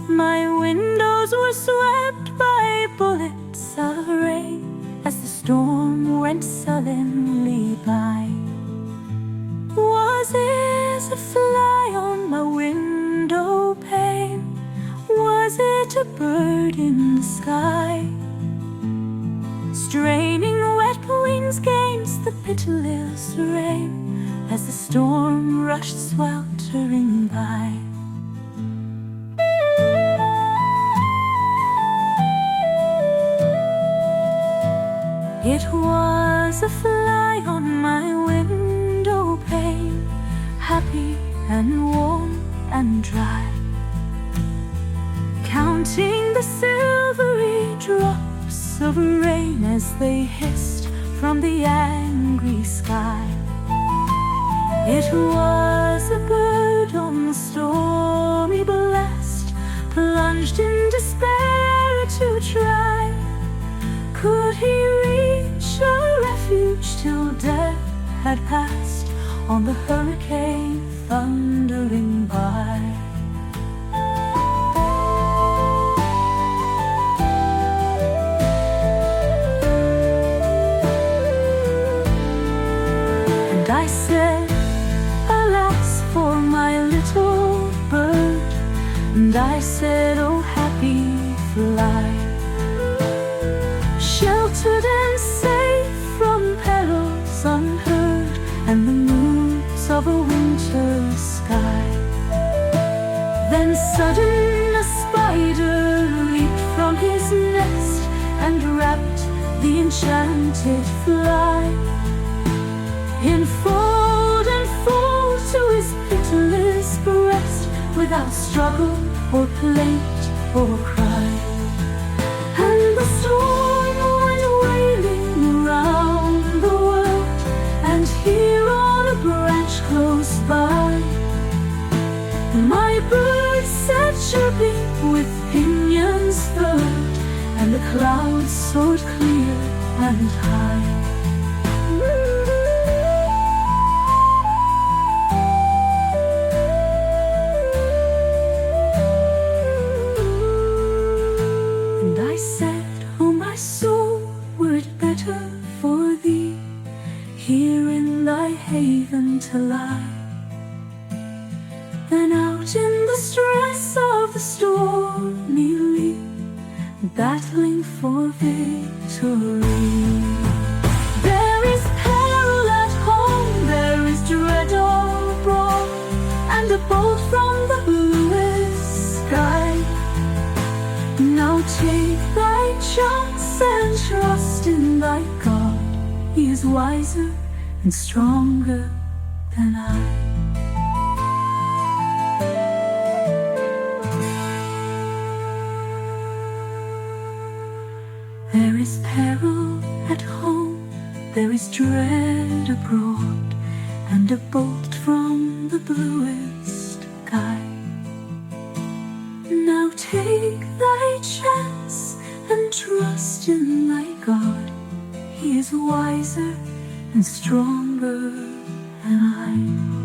My windows were swept by bullets of rain as the storm went sullenly by. Was it a fly on my window pane? Was it a bird in the sky, straining wet wings against the pitiless rain as the storm rushed sweltering by? It was a fly on my window pane, happy and warm and dry, counting the silvery drops of rain as they hissed from the angry sky. It was a bird on the stormy blast, plunged in despair to try. Could he reach a refuge till death had passed on the hurricane thundering by? And I said, alas for my little bird. And I said, oh happy fly, sheltered and safe from perils unheard and the moods of a winter sky. Then sudden a spider leaped from his nest and wrapped the enchanted fly in fold and fold to his pitiless breast, without struggle or plaint or cry. And the storm went wailing around the world, and here on a branch close by, my bird sat chirping with pinions furled, and the clouds soared clear and high. And I said, oh my soul, were it better for thee here in thy haven to lie, than out in the stress of the stormy lee, battling for victory? There is peril at home, there is dread abroad, and a bolt from the bluest sky. Now take thy chance and trust in thy God. He is wiser and stronger than I. There is peril at home, there is dread abroad, and a bolt from the bluest sky. Now take thy chance and trust in thy God. He is wiser and stronger than I.